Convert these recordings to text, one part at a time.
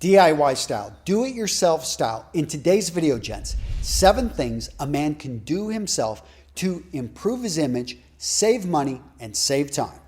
DIY style, do-it-yourself style. In today's video, gents, 7 things a man can do himself to improve his image, save money, and save time.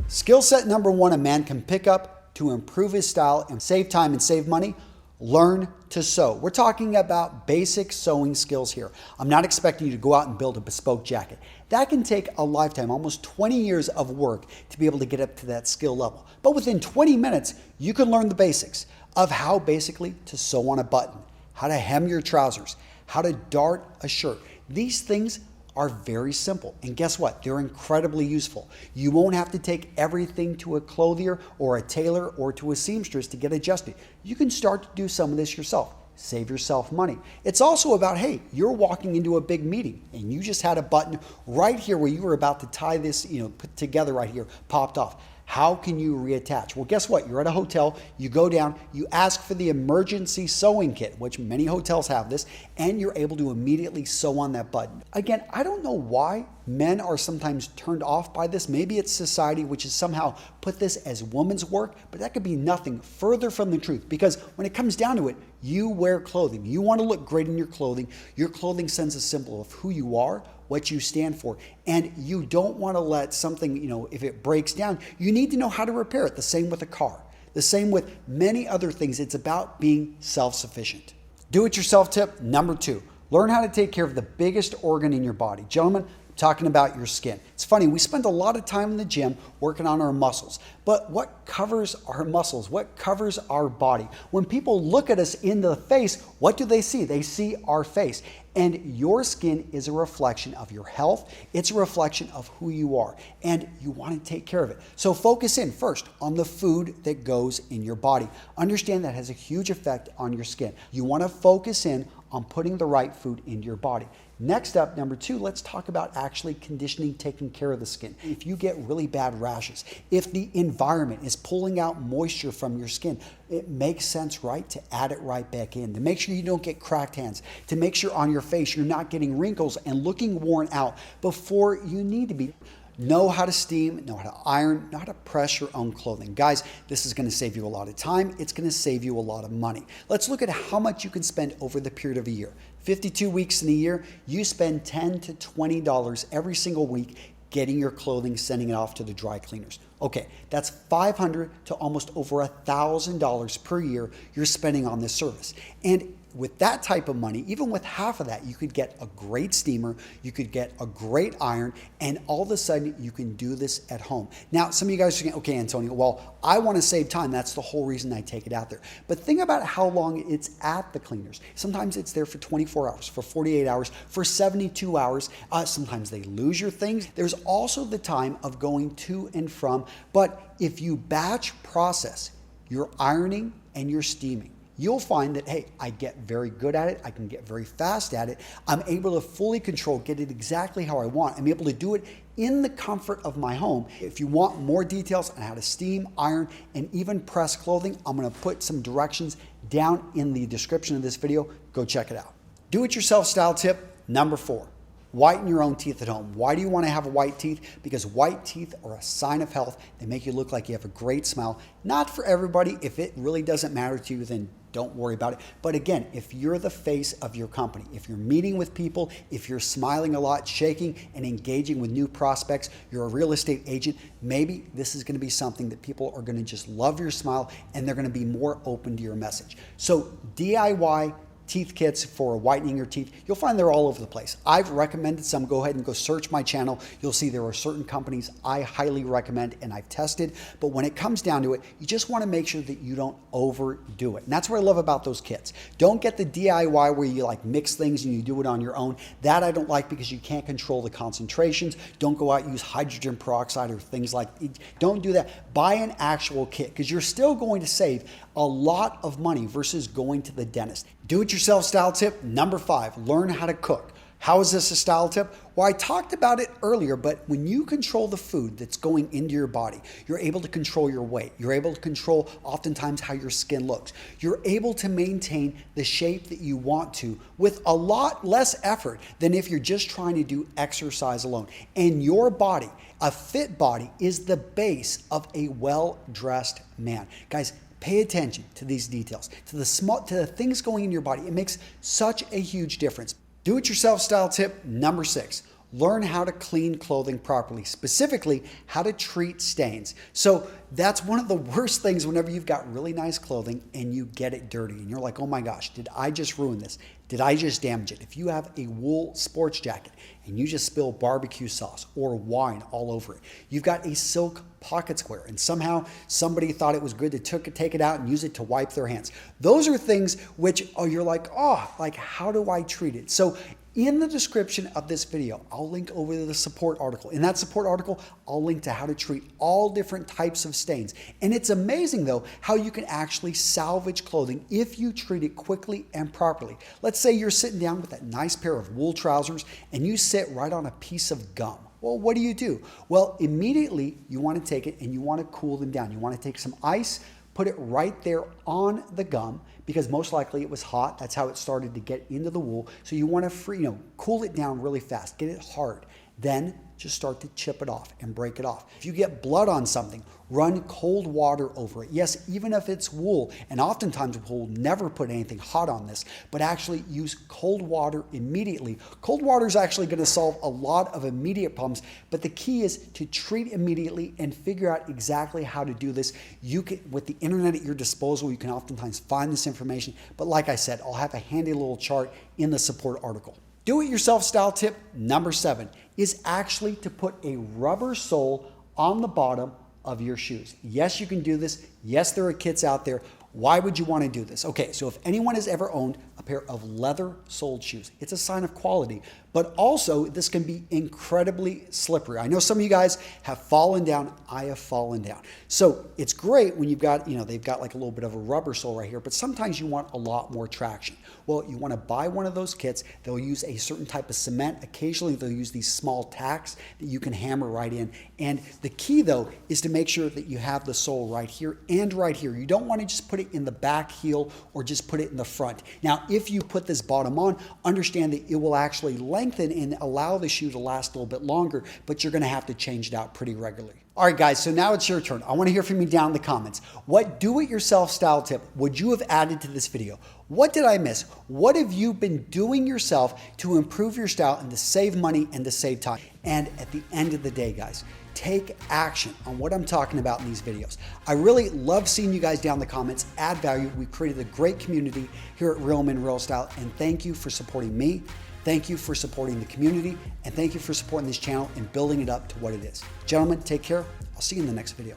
Skill set number 1 a man can pick up to improve his style and save time and save money: learn to sew. We're talking about basic sewing skills here. I'm not expecting you to go out and build a bespoke jacket. That can take a lifetime, almost 20 years of work to be able to get up to that skill level. But within 20 minutes, you can learn the basics of how basically to sew on a button, how to hem your trousers, how to dart a shirt. These things are very simple. And guess what? They're incredibly useful. You won't have to take everything to a clothier or a tailor or to a seamstress to get adjusted. You can start to do some of this yourself. Save yourself money. It's also about, hey, you're walking into a big meeting and you just had a button right here where you were about to tie this, put together right here, popped off. How can you reattach? Well, guess what? You're at a hotel, you go down, you ask for the emergency sewing kit, which many hotels have this, and you're able to immediately sew on that button. Again, I don't know why men are sometimes turned off by this. Maybe it's society which has somehow put this as women's work, but that could be nothing further from the truth, because when it comes down to it, you wear clothing. You want to look great in your clothing. Your clothing sends a symbol of who you are, what you stand for, and you don't want to let something, if it breaks down, you need to know how to repair it. The same with a car, the same with many other things. It's about being self-sufficient. Do-it-yourself tip number 2, learn how to take care of the biggest organ in your body. Gentlemen, I'm talking about your skin. It's funny, we spend a lot of time in the gym working on our muscles, but what covers our muscles? What covers our body? When people look at us in the face, what do they see? They see our face. And your skin is a reflection of your health. It's a reflection of who you are, and you want to take care of it. So focus in first on the food that goes in your body. Understand that has a huge effect on your skin. You want to focus in on putting the right food into your body. Next up, number 2, let's talk about actually conditioning, taking care of the skin. If you get really bad rashes, if the environment is pulling out moisture from your skin, it makes sense, right, to add it right back in, to make sure you don't get cracked hands, to make sure on your face you're not getting wrinkles and looking worn out before you need to be. Know how to steam, know how to iron, know how to press your own clothing. Guys, this is going to save you a lot of time. It's going to save you a lot of money. Let's look at how much you can spend over the period of a year. 52 weeks in a year, you spend $10 to $20 every single week getting your clothing, sending it off to the dry cleaners. Okay, that's $500 to almost over $1,000 per year you're spending on this service. And with that type of money, even with half of that, you could get a great steamer, you could get a great iron, and all of a sudden you can do this at home. Now, some of you guys are saying, okay, Antonio, well, I want to save time. That's the whole reason I take it out there. But think about how long it's at the cleaners. Sometimes it's there for 24 hours, for 48 hours, for 72 hours. Sometimes they lose your things. There's also the time of going to and from. But if you batch process your ironing and your steaming, you'll find that, hey, I get very good at it. I can get very fast at it. I'm able to fully control, get it exactly how I want. I'm able to do it in the comfort of my home. If you want more details on how to steam, iron, and even press clothing, I'm going to put some directions down in the description of this video. Go check it out. Do-it-yourself style tip number 4. Whiten your own teeth at home. Why do you want to have white teeth? Because white teeth are a sign of health. They make you look like you have a great smile. Not for everybody. If it really doesn't matter to you, then don't worry about it. But again, if you're the face of your company, if you're meeting with people, if you're smiling a lot, shaking and engaging with new prospects, you're a real estate agent, maybe this is going to be something that people are going to just love your smile and they're going to be more open to your message. So DIY teeth kits for whitening your teeth, you'll find they're all over the place. I've recommended some. Go ahead and go search my channel. You'll see there are certain companies I highly recommend and I've tested. But when it comes down to it, you just want to make sure that you don't overdo it. And that's what I love about those kits. Don't get the DIY where you like mix things and you do it on your own. That I don't like because you can't control the concentrations. Don't go out and use hydrogen peroxide or things like that. Don't do that. Buy an actual kit because you're still going to save a lot of money versus going to the dentist. Do-it-yourself style tip number 5, learn how to cook. How is this a style tip? Well, I talked about it earlier, but when you control the food that's going into your body, you're able to control your weight. You're able to control oftentimes how your skin looks. You're able to maintain the shape that you want to with a lot less effort than if you're just trying to do exercise alone. And your body, a fit body, is the base of a well-dressed man. Guys, pay attention to these details, to the things going in your body. It makes such a huge difference. Do-it-yourself style tip number 6. Learn how to clean clothing properly, specifically how to treat stains. So that's one of the worst things whenever you've got really nice clothing and you get it dirty and you're like, oh my gosh, did I just ruin this? Did I just damage it? If you have a wool sports jacket and you just spill barbecue sauce or wine all over it, you've got a silk pocket square and somehow somebody thought it was good to take it out and use it to wipe their hands. Those are things which you're like, how do I treat it? So in the description of this video, I'll link over to the support article. In that support article, I'll link to how to treat all different types of stains. And it's amazing though, how you can actually salvage clothing if you treat it quickly and properly. Let's say you're sitting down with that nice pair of wool trousers and you sit right on a piece of gum. Well, what do? Well, immediately you want to take it and you want to cool them down. You want to take some ice, put it right there on the gum because most likely it was hot. That's how it started to get into the wool. So you want to cool it down really fast, get it hard. Then just start to chip it off and break it off. If you get blood on something, run cold water over it. Yes, even if it's wool, and oftentimes we'll never put anything hot on this, but actually use cold water immediately. Cold water is actually going to solve a lot of immediate problems, but the key is to treat immediately and figure out exactly how to do this. You can, with the internet at your disposal, you can oftentimes find this information, but like I said, I'll have a handy little chart in the support article. Do-it-yourself style tip number 7 is actually to put a rubber sole on the bottom of your shoes. Yes, you can do this. Yes, there are kits out there. Why would you want to do this? Okay, so if anyone has ever owned a pair of leather-soled shoes, it's a sign of quality, but also this can be incredibly slippery. I know some of you guys have fallen down. I have fallen down. So it's great when you've got, they've got like a little bit of a rubber sole right here, but sometimes you want a lot more traction. Well, you want to buy one of those kits. They'll use a certain type of cement. Occasionally, they'll use these small tacks that you can hammer right in. And the key, though, is to make sure that you have the sole right here and right here. You don't want to just put it in the back heel or just put it in the front. Now, if you put this bottom on, understand that it will actually lengthen and allow the shoe to last a little bit longer, but you're going to have to change it out pretty regularly. All right, guys, so now it's your turn. I want to hear from you down in the comments. What do-it-yourself style tip would you have added to this video? What did I miss? What have you been doing yourself to improve your style and to save money and to save time? And at the end of the day, guys, take action on what I'm talking about in these videos. I really love seeing you guys down in the comments, add value. We've created a great community here at Real Men Real Style, and thank you for supporting me. Thank you for supporting the community, and thank you for supporting this channel and building it up to what it is. Gentlemen, take care. I'll see you in the next video.